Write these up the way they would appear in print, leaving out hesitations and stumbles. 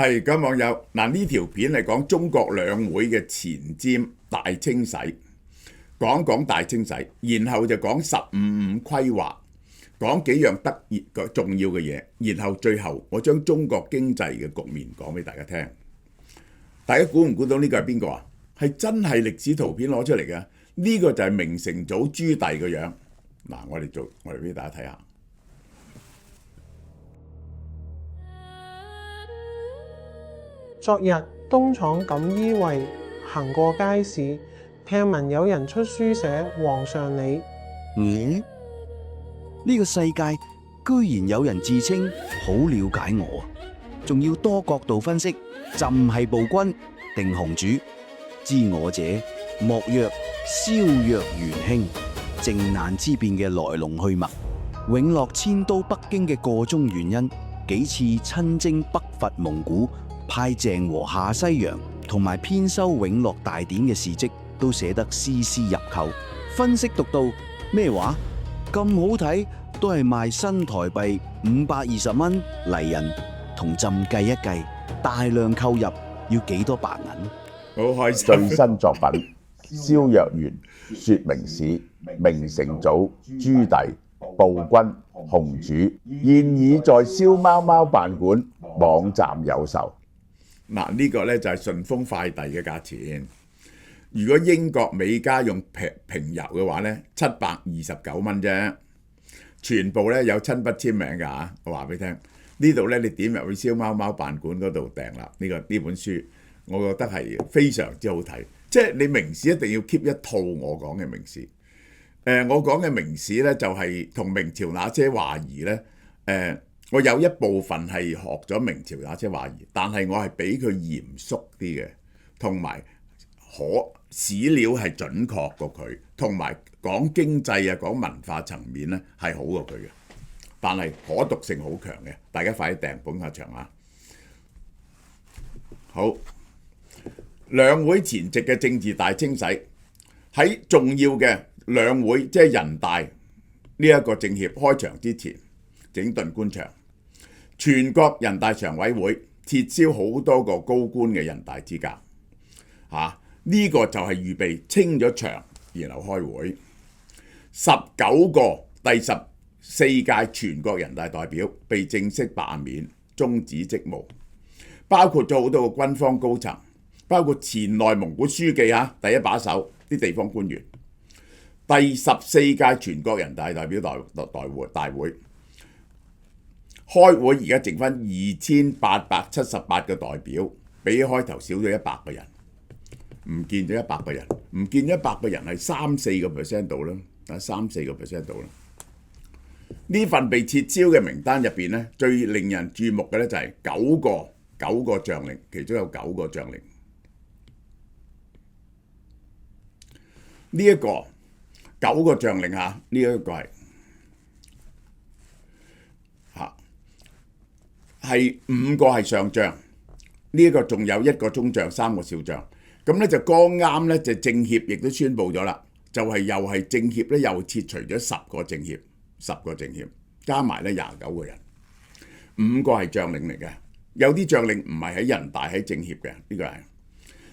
係咁網友嗱，呢條片係講中國兩會嘅前瞻大清洗，講講大清洗，然後就講15+5規劃，講幾樣得意嘅重要嘅嘢，然後最後我將中國經濟嘅局面講俾大家聽。大家估唔估到呢個係邊個啊？係真係歷史圖片攞出嚟嘅，呢個就係明成祖朱棣個樣。嗱，我哋俾大家睇下。昨日東廠錦衣衛行過街市，聽聞有人出書寫皇上你。呢個世界居然有人自稱好了解我，仲要多角度分析，朕係暴君定雄主？知我者，莫若蕭若元兄。靖難之變嘅來龍去脈，永樂遷都北京嘅個中原因，幾次親征北伐蒙古，派鄭和下西洋，同埋編修永樂大典嘅事蹟，都寫得絲絲入扣。分析讀到咩話？咁好睇，都係賣新台幣520蚊嚟人，同朕計一計，大量購入要幾多白銀？好開心。最新作品蕭若元說明史，明成祖朱棣暴君雄主，現已在蕭貓貓辦館網站有售。嗱，呢個呢就係順豐快遞嘅價錢。如果英國美加用平郵嘅話呢，729蚊啫。全部呢有親筆簽名㗎嚇，我話俾你聽。呢度呢，你點入去蕭貓貓辦館嗰度訂啦。呢本書，我覺得係非常之好睇。即係你明史一定要 keep 一套我講嘅明史。我講嘅明史呢，就係同明朝那些話兒呢。我有一部分係學咗明朝那些話兒，但係我係比佢嚴肅啲嘅，同埋史料係準確過佢，同埋講經濟啊、講文化層面呢係好過佢嘅，但係可讀性好強嘅。大家快啲訂本下場啊！好，兩會前夕嘅政治大清洗，喺重要嘅兩會即係人大呢一個政協開場之前，整頓官場。全國人大常委會撤銷好多個高官嘅人大資格，呢個就係預備清咗場，然後開會。19個第14屆全國人大代表被正式罷免、終止職務，包括咗好多個軍方高層，包括前內蒙古書記第一把手啲地方官員。第14屆全國人大代表大會開會，而家剩翻2878個代表，比起開頭少咗100個人，唔見咗100個人，唔見100個人係3-4% 度啦，3-4% 度啦。呢份被撤銷嘅名單入邊呢，最令人注目嘅呢就係9個將領，其中有9個將領。呢一個9個將領呢一個係5個係上將，呢一個仲有1個中將、3個少將。咁呢就剛啱呢，就政協亦都宣布咗啦，就係又係政協呢又撤除咗10個政協，加埋呢29個人，5個係將領嚟嘅。有啲將領唔係喺人大喺政協嘅，呢個係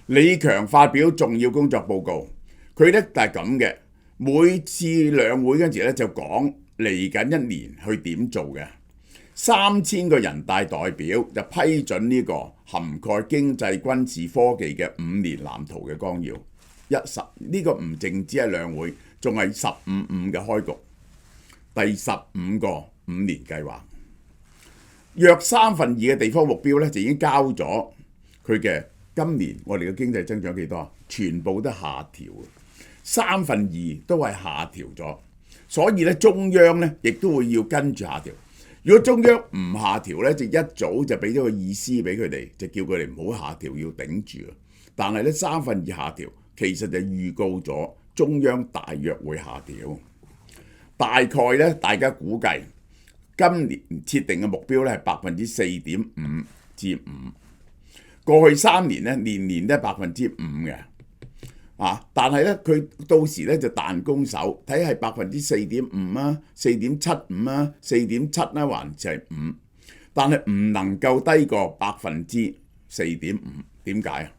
李強發表重要工作報告，佢呢就係咁嘅，每次兩會嗰陣時呢就講嚟緊1年去點做嘅。3000個人大代表就批准呢個涵蓋經濟、軍事、科技嘅5年藍圖嘅綱要。呢個唔淨止係兩會，仲係15+5嘅開局，第15個5年計劃。約2/3嘅地方目標呢，就已經交咗佢嘅。今年我哋嘅經濟增長幾多？全部都下調，2/3都係下調咗。所以呢，中央呢亦都會要跟住下調。如果中央唔下調呢，就一早就俾咗個意思俾佢哋，就叫佢哋唔好下調，要頂住。但係呢，2/3下調，其實就預告咗中央大約會下調。大概呢，大家估計今年設定嘅目標呢係4.5%至5%。過去3年呢，年年都係5%嘅。但係咧，佢到時咧就彈弓手，睇係4.5%啊、4.75%啊、4.7%啊，還是係5%。但係唔能夠低過4.5%。點解啊？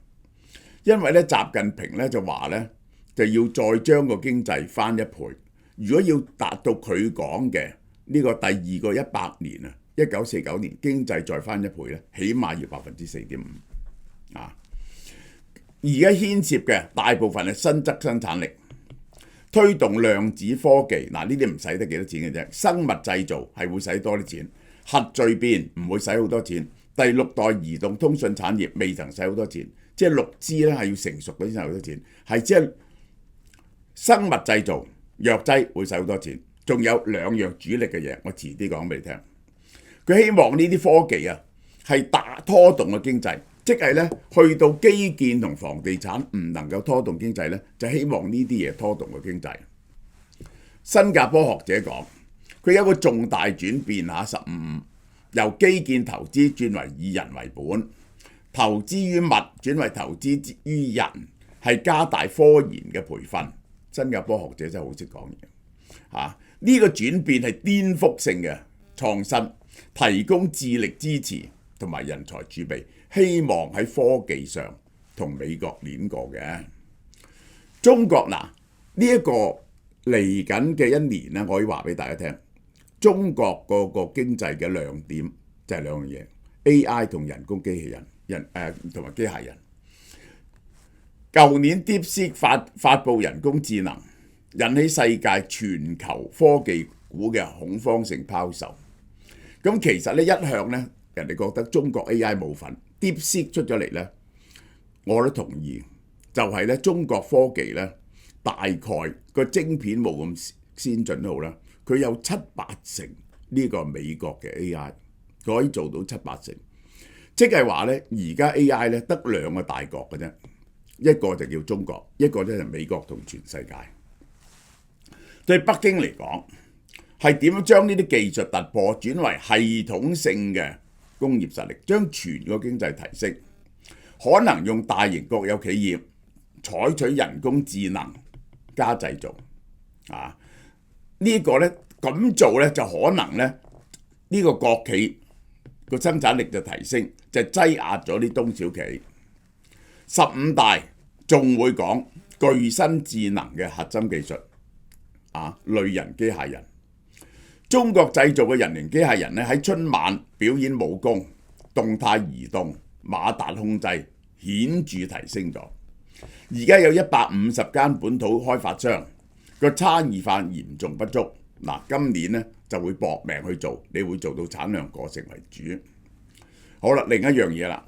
因為咧習近平咧就話咧就要再將個經濟翻1倍。如果要達到佢講嘅呢個第二個100年啊，1949年經濟再翻1倍咧，起碼要4.5%啊！而家牽涉嘅大部分係新增生產力，推動量子科技，嗱呢啲唔使得幾多錢嘅啫。生物製造係會使多啲錢，核聚變唔會使好多錢。第6代移動通訊產業未曾使好多錢，即係6G咧係要成熟嗰啲先好多錢，係即係生物製造、藥劑會使好多錢。仲有2樣主力嘅嘢，我遲啲講俾你聽。佢希望呢啲科技啊係拖動嘅經濟。即係咧，去到基建同房地產唔能夠拖動經濟咧，就希望呢啲嘢拖動個經濟。新加坡學者講，佢有個重大轉變嚇，15由基建投資轉為以人為本，投資於物轉為投資於人，係加大科研嘅培訓。新加坡學者真係好識講嘢嚇，呢個轉變係顛覆性嘅創新，提供智力支持同埋人才儲備。希望喺科技上同美國攣過嘅。中國嗱呢一個嚟緊嘅1年咧，我可以話俾大家聽，中國個經濟嘅亮點就係2樣嘢 ：AI 同人工機器人，同埋機械人。舊年 DeepSeek 發布人工智能，引起世界全球科技股嘅恐慌性拋售。咁其實咧一向咧，人哋覺得中國 AI 冇份。DeepSeek 出咗嚟呢，我都同意，就係咧中國科技呢，大概個晶片冇咁先進都好啦，佢有7-8成呢個美國嘅 AI， 佢可以做到7-8成，即係話呢，而家 AI 呢得2個大國嘅啫，一個就叫中國，一個咧就美國同全世界。對北京嚟講，係點樣將呢啲技術突破轉為系統性嘅工業實力，將全個經濟提升，可能用大型國有企業採取人工智能加製造啊！呢個呢，咁做呢，就可能呢，呢個國企個生產力就提升，就擠壓咗啲中小企。15大仲會講具身智能嘅核心技術啊，類人機械人。中國製造嘅人形機械人咧喺春晚表演武功、動態移動、馬達控制顯著提升咗。而家有150間本土開發商，個差異化嚴重不足。嗱，今年咧就會搏命去做，你會做到產量過剩為主。好啦，另一樣嘢啦，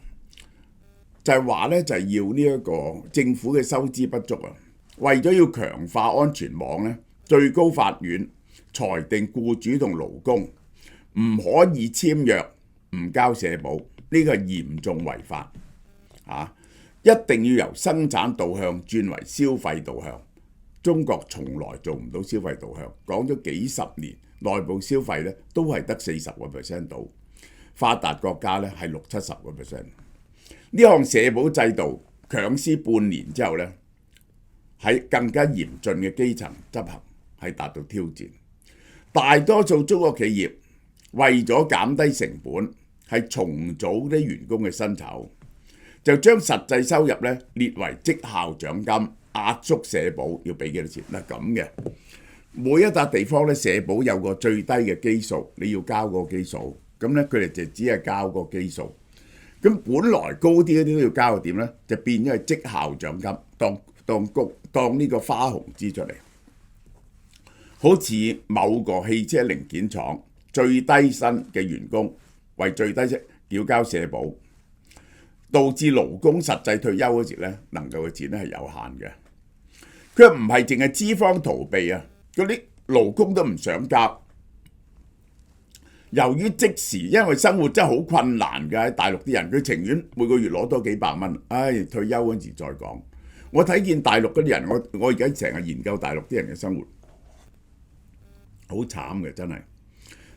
就係話咧就係要呢一個政府嘅收支不足啊，為咗要強化安全網咧，最高法院裁定僱主同勞工唔可以簽約唔交社保，呢個係嚴重違法啊！一定要由生產導向轉為消費導向。中國從來做唔到消費導向，講咗幾十年，內部消費咧都係得40% 到，發達國家咧係60-70%。呢項社保制度強施半年之後咧，喺更加嚴峻嘅基層執行係達到挑戰。大多數中國企業為咗減低成本，係重組啲員工嘅薪酬，就將實際收入咧列為績效獎金，壓縮社保要俾幾多錢嗱咁嘅。每一笪地方咧社保有個最低嘅基數，你要交個基數，咁咧佢哋就只係交個基數。咁本來高啲嗰啲都要交嘅點咧，就變咗係績效獎金，當呢個花紅支出嚟。好似某個汽車零件廠最低薪嘅員工為最低息繳交社保，導致勞工實際退休嗰時咧能夠嘅錢咧係有限嘅。佢唔係淨係資方逃避啊，嗰啲勞工都唔想交。由於即時因為生活真係好困難嘅，喺大陸啲人佢情願每個月攞多幾百蚊，退休嗰時再講。我睇見大陸嗰啲人，我而家成日研究大陸啲人嘅生活。好慘嘅真係，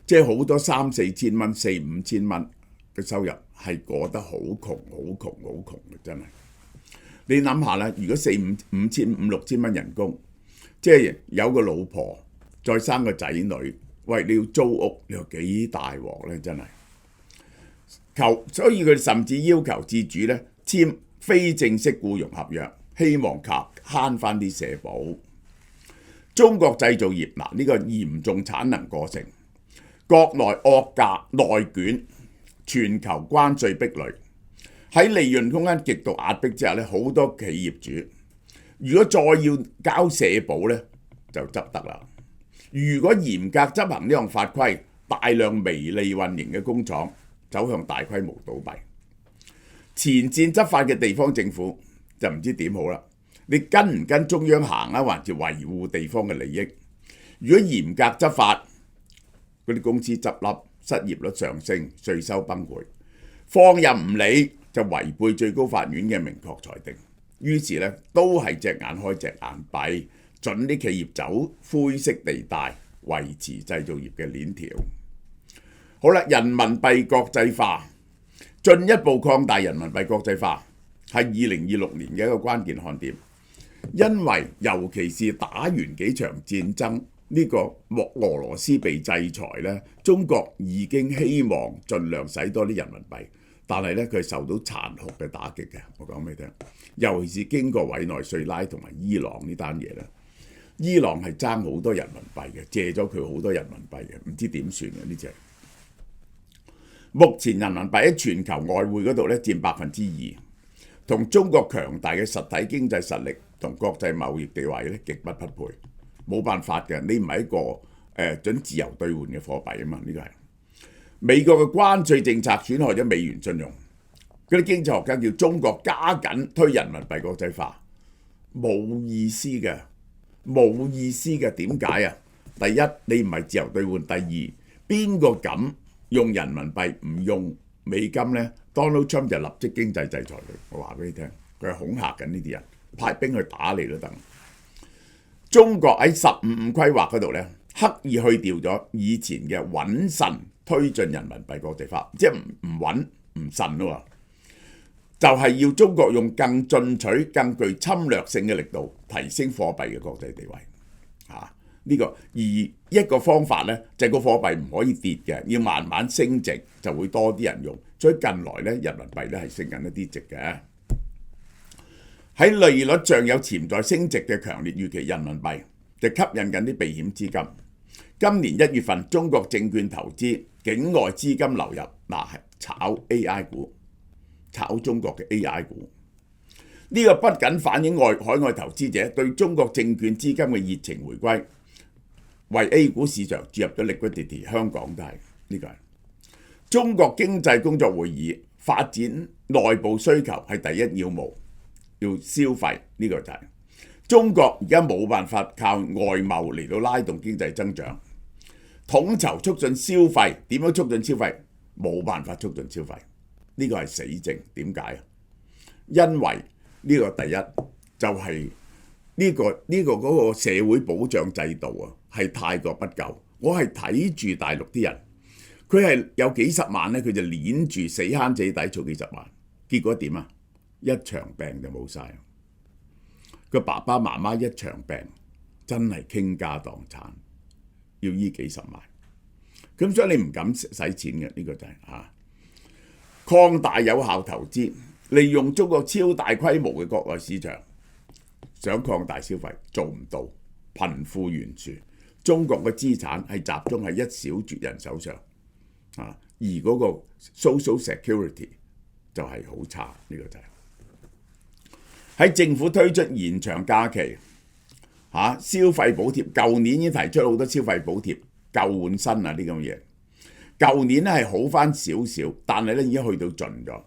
即係好多3-4千蚊、4-5千蚊嘅收入係過得好窮、好窮、好窮嘅真係。你諗下啦，如果4-5千、5-6千蚊人工，即係有個老婆再生個仔女，喂，你要租屋，你話幾大鑊咧真係。所以佢甚至要求僱主咧簽非正式僱傭合約，希望慳翻啲社保。中國製造業呢個嚴重產能過剩，國內惡價內卷，全球關稅壁壘，喺利潤空間極度壓迫之下咧，好多企業主如果再要交社保咧，就執得啦。如果嚴格執行呢項法規，大量微利運營嘅工廠走向大規模倒閉。前線執法嘅地方政府就唔知點好啦。你跟唔跟中央行啊，還是維護地方嘅利益？如果嚴格執法，嗰啲公司執笠，失業率上升，稅收崩潰；放任唔理，就違背最高法院嘅明確裁定。於是咧，都係隻眼開隻眼閉，準啲企業走灰色地帶，維持製造業嘅鏈條。好啦，人民幣國際化，進一步擴大人民幣國際化，係2026年嘅一個關鍵看點。因為尤其是打完幾場戰爭，呢個俄羅斯被制裁呢，中國已經希望盡量使多啲人民幣，但係呢，佢受到殘酷嘅打擊嘅。我講俾你聽，尤其是經過委內瑞拉同埋伊朗呢單嘢咧，伊朗係爭好多人民幣嘅，借咗佢好多人民幣嘅，唔知點算嘅呢隻。目前人民幣喺全球外匯嗰度咧佔2%，同中國強大嘅實體經濟實力同國際貿易地位咧極不匹配，冇辦法嘅。你唔係一個準自由兌換嘅貨幣啊嘛，呢個係美國嘅關稅政策損害咗美元信用。嗰啲經濟學家叫中國加緊推人民幣國際化，冇意思嘅，冇意思嘅。點解啊？第一，你唔係自由兌換；第二，邊個敢用人民幣唔用美金呢？ Donald Trump 就立即經濟制裁佢。我話俾你聽，佢係恐嚇緊呢啲人，派兵去打你都得。中國喺15規劃嗰度咧，刻意去掉咗以前嘅穩慎推進人民幣國際化，即係唔穩唔慎咯。就係要中國用更進取、更具侵略性嘅力度提升貨幣嘅國際地位。呢個而一個方法呢，就係個貨幣唔可以跌嘅，要慢慢升值，就會多啲人用。所以近來呢，人民幣呢係升緊一啲值嘅。喺利率上有潛在升值嘅強烈預期，人民幣就吸引緊啲避險資金。今年1月份，中國證券投資境外資金流入，係炒 AI 股，炒中國嘅 AI 股。呢個不僅反映海外投資者對中國證券資金嘅熱情回歸，為 A 股市場注入咗 liquidity， 香港都係呢個係。中國經濟工作會議發展內部需求係第一要務，要消費，呢個就係中國而家冇辦法靠外貿嚟到拉動經濟增長，統籌促進消費，點樣促進消費？冇辦法促進消費，呢個係死症。點解啊？因為呢個第一就係呢個社會保障制度啊，係太過不夠。我係睇住大陸啲人，佢係有幾十萬咧，佢就攣住死慳死抵儲幾十萬，結果點啊？一場病就冇晒。個爸爸媽媽一場病真係傾家蕩產，要醫幾十萬。咁所以你唔敢使錢嘅，呢個就係擴大有效投資。利用中國超大規模嘅國內市場，想擴大消費做唔到，貧富懸殊。中國嘅資產係集中喺一小撮人手上，而嗰個 social security 就係好差，呢個就係喺政府推出延長假期，消費補貼，舊年已經提出好多消費補貼，舊換新啊啲咁嘅嘢。舊年咧係好翻少少，但係咧已經去到盡咗。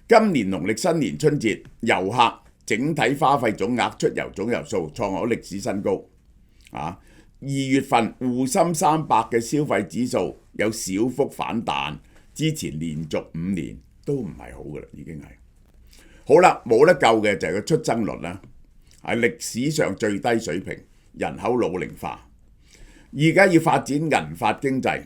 今年農曆新年春節，遊客整體花費總額出遊總遊數創下歷史新高。2月份滬深300嘅消費指數有小幅反彈，之前連續5年都唔係好噶啦，已經係好啦，冇得救嘅就係個出生率啦，係歷史上最低水平，人口老齡化。而家要發展銀髮經濟，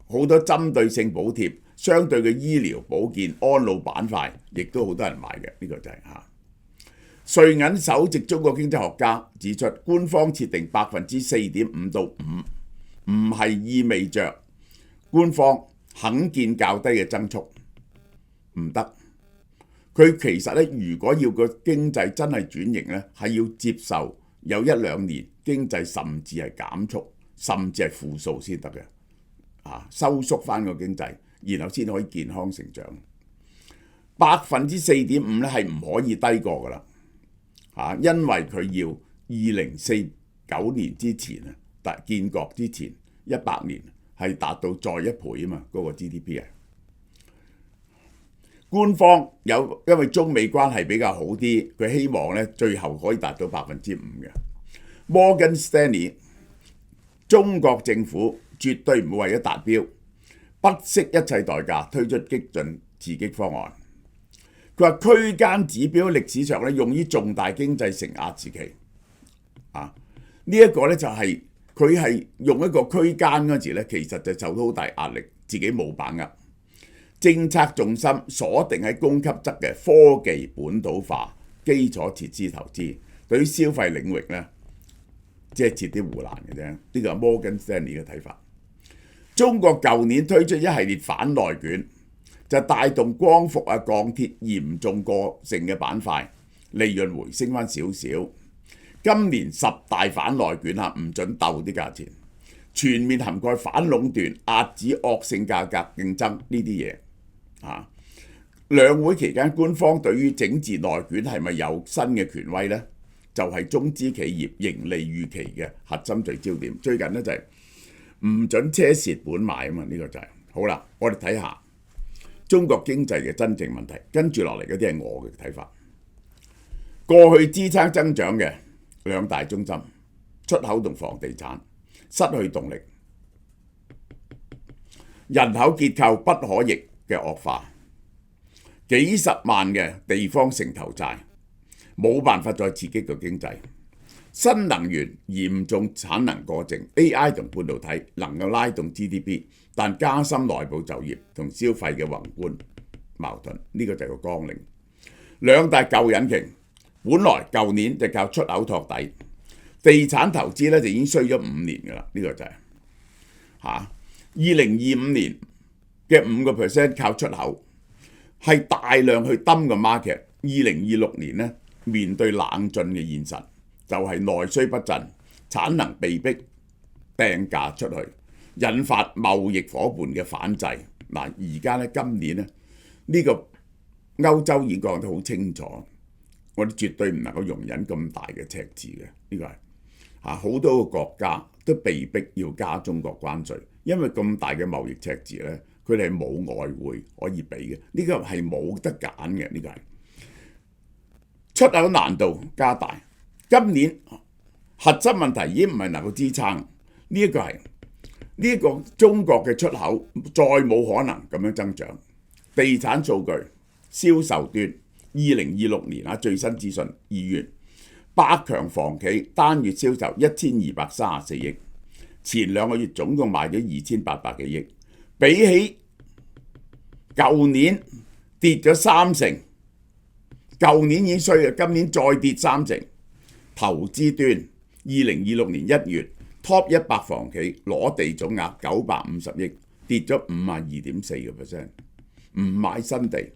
好多針對性補貼。相對嘅醫療保健安老板塊，亦都好多人買嘅，呢個就係瑞銀首席中國經濟學家指出，官方設定4.5%到5%，唔係意味着官方肯見較低嘅增速，唔得。佢其實咧，如果要個經濟真係轉型咧，係要接受有一兩年經濟甚至係減速，甚至係負數先得嘅。收縮翻個經濟，然後先可以健康成長。4.5%咧係唔可以低過噶啦，因為佢要2049年之前建國之前100年係達到再1倍啊嘛，嗰個 GDP 啊。官方因為中美關係比較好啲，佢希望咧最後可以達到5%嘅。Morgan Stanley 中國政府絕對唔會為咗達標，不惜一切代價推出激進刺激方案。佢話區間指標歷史上咧用於重大經濟承壓時期。呢一個咧就係佢係用一個區間嗰時咧，其實就受到好大壓力，自己冇把握。政策重心鎖定喺供給側嘅科技本土化、基礎設施投資，對於消費領域咧，即係設啲護欄嘅啫。呢個係 Morgan Stanley 嘅睇法。中國舊年推出一系列反內卷，就帶動光伏鋼鐵嚴重過剩嘅板塊，利潤回升翻少少。今年10大反內卷唔准鬥啲價錢，全面涵蓋反壟斷、遏止惡性價格競爭呢啲嘢。兩會期間，官方對於整治內卷係咪有新嘅權威呢？就係中資企業盈利預期嘅核心聚焦點。最近呢，就係唔准車蝕本賣啊嘛，呢個就係好啦。我哋睇下中國經濟嘅真正問題，跟住落嚟嗰啲係我嘅睇法。過去支撐增長嘅兩大中心，出口同房地產失去動力，人口結構不可逆嘅惡化，幾十萬嘅地方城投債，冇辦法再刺激個經濟。新能源嚴重產能過剩 ，AI 同半導體能夠拉動 GDP， 但加深內部就業同消費嘅宏觀矛盾，呢個就係個綱領。兩大舊引擎，本來舊年就靠出口托底，地產投資咧就已經衰咗5年㗎啦，呢個就係2025年嘅5% 靠出口，係大量去抌個 market。2026年呢，面對冷峻嘅現實，就係內需不振，產能被逼掟價出去，引發貿易夥伴嘅反制。而家咧今年咧呢個歐洲已經講得好清楚，我哋絕對唔能夠容忍咁大嘅赤字嘅，呢個係好多個國家都被逼要加中國關稅，因為咁大嘅貿易赤字咧，佢哋係冇外匯可以俾嘅，呢個係冇得揀嘅，呢個係出口難度加大。今年核心問題已經唔係能夠支撐，呢一個係呢一個中國嘅出口再冇可能咁樣增長。地產數據銷售端2026年最新資訊2月百強房企單月銷售1234億，前2個月總共賣咗2800幾億，比起舊年跌咗30%，舊年已經衰啦，今年再跌30%。投資端2026年1月 Top 100房企攞地總額950億，跌咗52.4%，唔買新地，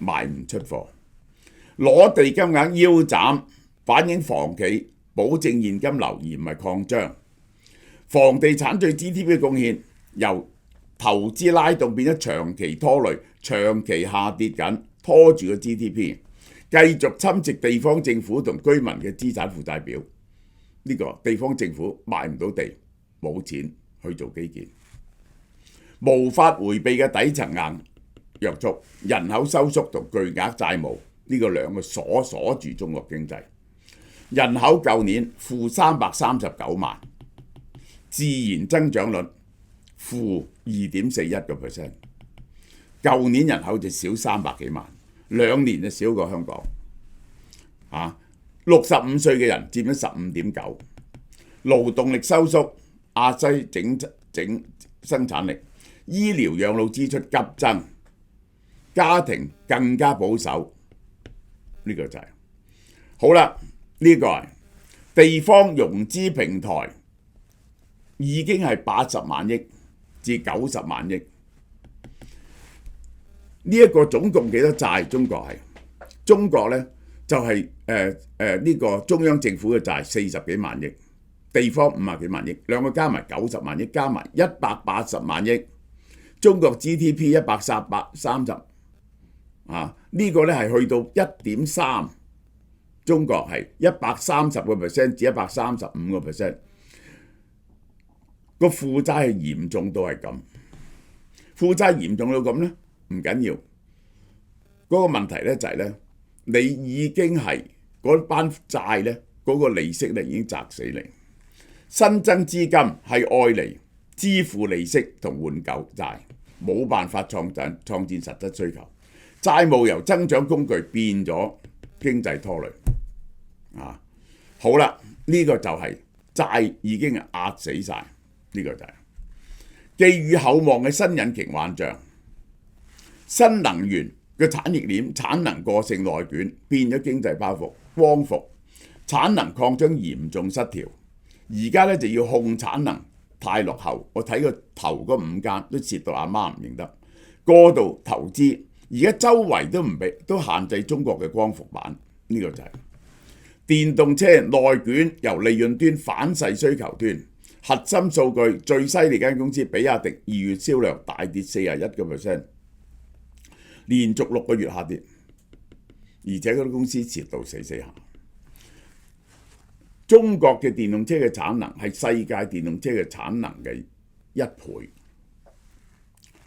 賣唔出貨，攞地金額腰斬，反映房企保證現金流而唔係擴張。房地產對 GDP 嘅貢獻由投資拉動變咗長期拖累，長期下跌緊，拖住個 GDP， 繼續侵蝕地方政府同居民嘅資產負債表。呢個地方政府買唔到地，冇錢去做基建，無法迴避嘅底層硬約束，人口收縮同巨額債務，呢個2個鎖住中國經濟。人口舊年負339萬，自然增長率負2.41%。舊年人口就少300幾萬，2年就少過香港。65歲嘅人佔咗15.9%，勞動力收縮，壓西整生產力，醫療養老支出急增，家庭更加保守。呢個就係好啦。呢個係地方融資平台已經係80萬億至90萬億。呢一個總共幾多債？中國咧就係呢個中央政府嘅債40幾萬億，地方50幾萬億，兩個加埋90萬億，加埋180萬億。中國 GDP 130啊，呢個咧係去到1.3，中國係130% 至135%，個負債係嚴重到係咁。負債嚴重到咁咧唔緊要，嗰個問題咧就係咧，你已經係嗰班債咧嗰個利息咧已經砸死你，新增資金係愛嚟支付利息同換舊債，冇辦法創建實質需求，債務由增長工具變咗經濟拖累啊！好啦，呢個就係債已經壓死晒，呢個就係寄予厚望嘅新引擎幻象，新能源嘅產業鏈產能過剩內卷，變咗經濟包袱，光伏產能擴張嚴重失調，而家咧就要控產能太落後，我睇個頭嗰5間都蝕到阿媽唔認得，過度投資，而家周圍都唔俾，都限制中國嘅光伏板，呢個就係電動車內卷，由利潤端反噬需求端。核心數據最犀利間公司比亞迪2月銷量大跌41%，連續6個月下跌，而且嗰啲公司蝕到死下。中國嘅電動車嘅產能係世界電動車嘅產能嘅1倍，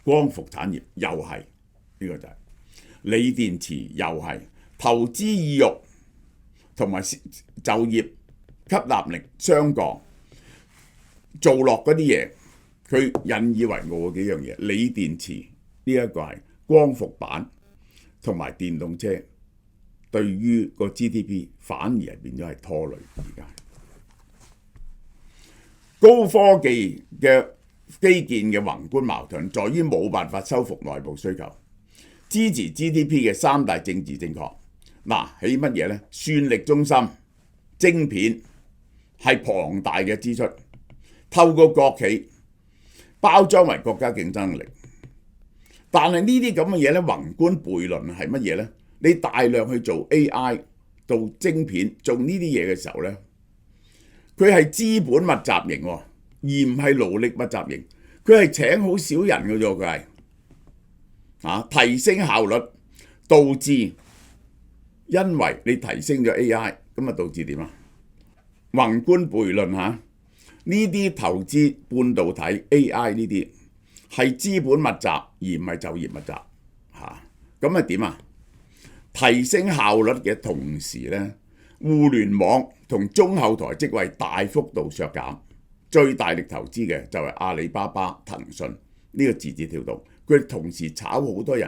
光伏產業又係呢個就係鋰電池又係投資意欲同埋就業吸納力相降。做落嗰啲嘢，佢引以為傲嘅幾樣嘢，鋰電池呢一個係光伏板同埋電動車，對於個 GDP 反而係變咗係拖累。而家高科技嘅基建嘅宏觀矛盾，在於冇辦法修復內部需求，支持 GDP 嘅3大政治正確。嗱，起乜嘢呢？算力中心、晶片係龐大嘅支出。透過國企包裝為國家競爭力，但係呢啲咁嘅嘢咧，宏觀悖論係乜嘢咧？你大量去做 AI、做晶片、做呢啲嘢嘅時候咧，佢係資本密集型，而唔係勞力密集型。佢係請好少人嘅啫，佢係提升效率，導致因為你提升咗 AI，咁啊導致點啊？宏觀悖論嚇。呢啲投資半導體 AI 呢啲係資本密集而唔係就業密集嚇，咁啊點啊？提升效率嘅同時咧，互聯網同中後台職位大幅度削減，最大力投資嘅就係阿里巴巴、騰訊呢個字節跳動，佢同時炒好多人，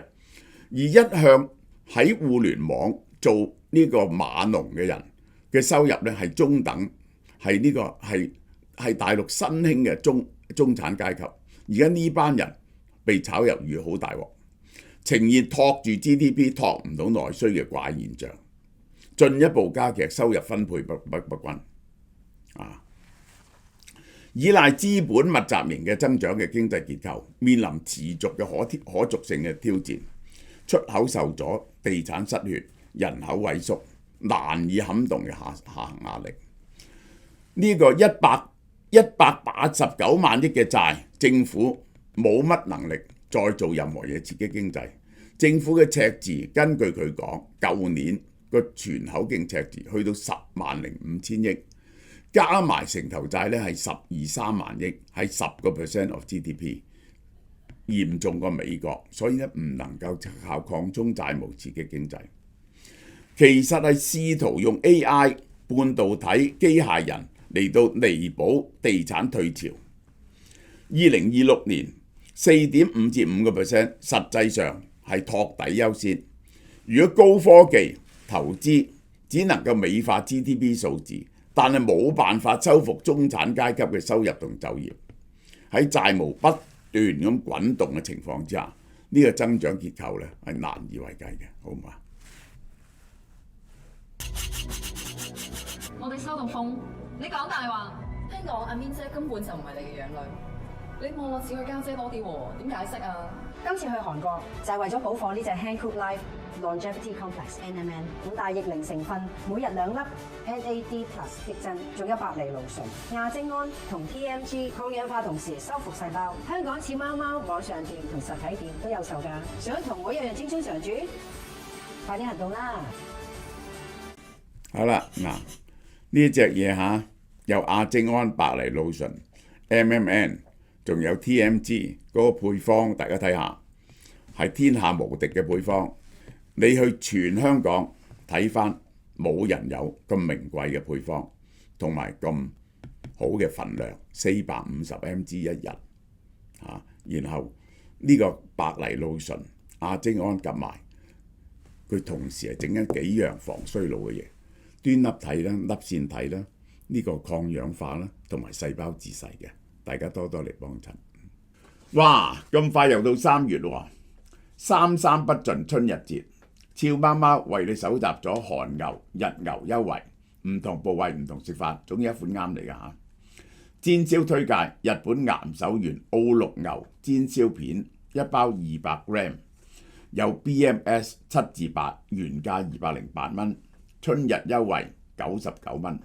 而一向喺互聯網做呢個碼農嘅人嘅收入咧係中等，係呢個係大陸新興嘅中產階級，而家呢班人被炒入獄好大鑊，呈現托住 GDP 托唔到內需嘅怪現象，進一步加劇收入分配不均。依賴資本密集型嘅增長嘅經濟結構，面臨持續嘅可續性嘅挑戰，出口受阻，地產失血，人口萎縮，難以撼動嘅下行壓力。呢個189萬億嘅債，政府冇乜能力再做任何嘢刺激經濟。政府嘅赤字，根據佢講，舊年個全口徑赤字去到10.5萬億，加埋城投債咧係12-13萬億，係10% of GDP， 嚴重過美國，所以咧唔能夠靠擴充債務刺激經濟。其實係試圖用 AI、半導體、機械人嚟到彌補地產退潮。2026年4.5至5%，實際上係托底優先。如果高科技投資只能夠美化 GDP 數字，但係冇辦法修復中產階級嘅收入同就業。喺債務不斷咁滾動嘅情況之下，呢個增長結構咧係難以為繼嘅，好唔好啊？我哋收到風，你講大話。聽講阿 Min 姐根本就唔係你嘅養女，你望落似佢家姐多啲喎，點解釋啊？今次去韓國就係為咗補貨呢隻 Hankook Life Longevity Complex NMN 5大逆齡成分，每日2粒 NAD+ 益珍，仲有白藜蘆醇、亞精胺同 TMG 抗氧化，同時修復細胞。香港似貓貓網上店同實體店都有售㗎。想同我一樣青春常駐，快啲行動啦！好啦，嗱呢隻嘢嚇有亞精胺、白藜蘆醇、MMN， 仲有 TMG 嗰個配方，大家睇下係天下無敵嘅配方。你去全香港睇翻，冇人有咁名貴嘅配方，同埋咁好嘅份量，450mg 一日嚇。然後呢個白藜蘆醇、亞精胺夾埋，佢同時係整緊幾樣防衰老嘅嘢，端粒體啦、粒線體啦，呢個抗氧化啦，同埋細胞自噬嘅，大家多多嚟幫襯。哇！咁快又到3月喎，三不盡春日節。俏貓貓為你搜集咗韓牛、日牛優惠，唔同部位唔同食法，總有一款啱你㗎嚇。煎燒推介日本岩手縣澳綠牛煎燒片，1包200g，有 BMS 7至8，原價208蚊，春日優惠99蚊。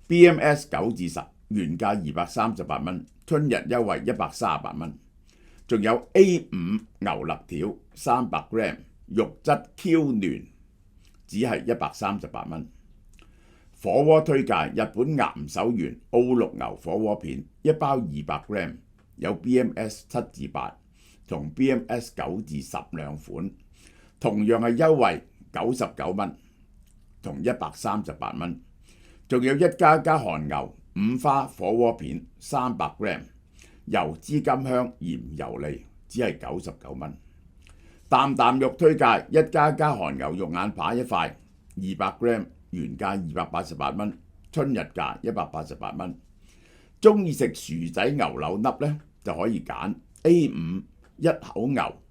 BMS 9至10，原價238蚊，春日優惠138蚊。仲有 A5 牛肋條300g。肉質 Q 嫩，只係138蚊。火鍋推介日本岩手縣澳綠牛火鍋片，1包200g，有 BMS 7至8同 BMS 9至10兩款，同樣係優惠99蚊同138蚊。仲有1家韓牛5花火鍋片300g，油脂甘香鹽油膩，只係99蚊。啖啖肉推介1家韓牛肉眼扒一塊200g，原價288蚊，春日價188蚊。中意食薯仔牛柳粒呢，就可以揀 A5 一口牛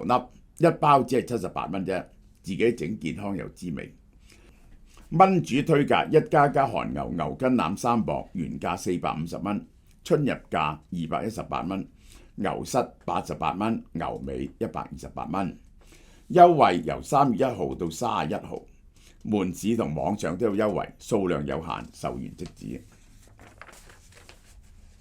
粒，1包只係78蚊啫，自己整健康又滋味。炆煮推介1家韓牛牛筋腩3磅，原價450蚊，春日價218蚊。牛膝88蚊，牛尾128蚊，優惠由3月1號到31號，門市同網上都有優惠，數量有限，售完即止。